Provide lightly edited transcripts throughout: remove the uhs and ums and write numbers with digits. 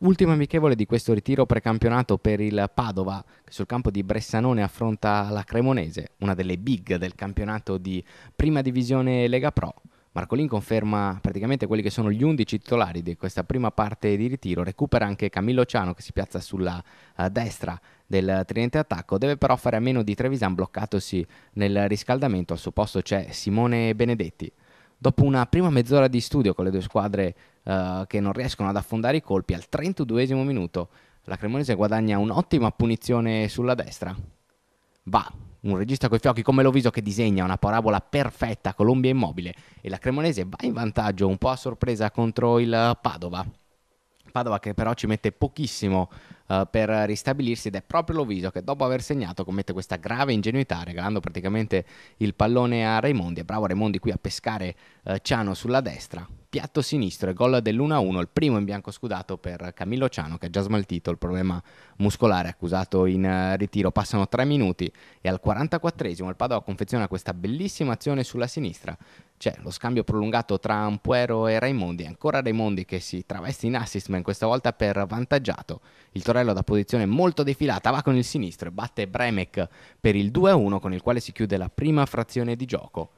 Ultimo amichevole di questo ritiro precampionato per il Padova, che sul campo di Bressanone affronta la Cremonese, una delle big del campionato di Prima Divisione Lega Pro. Marcolin conferma praticamente quelli che sono gli 11 titolari di questa prima parte di ritiro, recupera anche Camillo Ciano che si piazza sulla destra del tridente attacco, deve però fare a meno di Trevisan bloccatosi nel riscaldamento, al suo posto c'è Simone Benedetti. Dopo una prima mezz'ora di studio con le due squadre che non riescono ad affondare i colpi, al 32esimo minuto la Cremonese guadagna un'ottima punizione sulla destra. Va, un regista coi fiocchi come Loviso che disegna una parabola perfetta, Colombia immobile, e la Cremonese va in vantaggio un po' a sorpresa contro il Padova. Padova che però ci mette pochissimo per ristabilirsi ed è proprio Loviso che dopo aver segnato commette questa grave ingenuità regalando praticamente il pallone a Raimondi. È bravo Raimondi qui a pescare Ciano sulla destra, piatto sinistro e gol dell'1-1, il primo in bianco scudato per Camillo Ciano che ha già smaltito il problema muscolare accusato in ritiro. Passano 3 minuti e al 44esimo il Padova confeziona questa bellissima azione sulla sinistra. C'è lo scambio prolungato tra Ampuero e Raimondi, ancora Raimondi che si traveste in assist ma in questa volta per vantaggiato. Il Torello da posizione molto defilata va con il sinistro e batte Bremek per il 2-1 con il quale si chiude la prima frazione di gioco.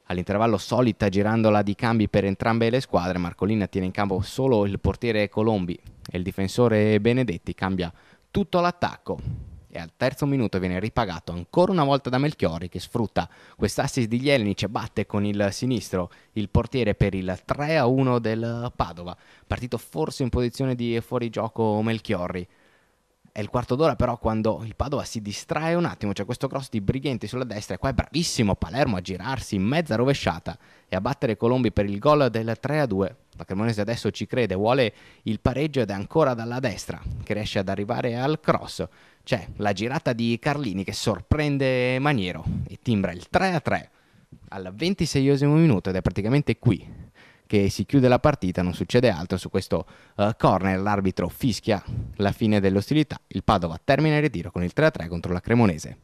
All'intervallo solita girandola di cambi per entrambe le squadre, Marcolin tiene in campo solo il portiere Colombi e il difensore Benedetti, cambia tutto l'attacco e al terzo minuto viene ripagato ancora una volta da Melchiori che sfrutta quest'assist di Jelenic e batte con il sinistro il portiere per il 3-1 del Padova, partito forse in posizione di fuorigioco Melchiorri. È il quarto d'ora però quando il Padova si distrae un attimo, c'è questo cross di Brighenti sulla destra e qua è bravissimo Palermo a girarsi in mezza rovesciata e a battere Colombi per il gol del 3-2. La Cremonese adesso ci crede, vuole il pareggio ed è ancora dalla destra che riesce ad arrivare al cross. C'è la girata di Carlini che sorprende Maniero e timbra il 3-3 al 26esimo minuto ed è praticamente qui che si chiude la partita, non succede altro su questo corner, l'arbitro fischia la fine dell'ostilità, il Padova termina il ritiro con il 3-3 contro la Cremonese.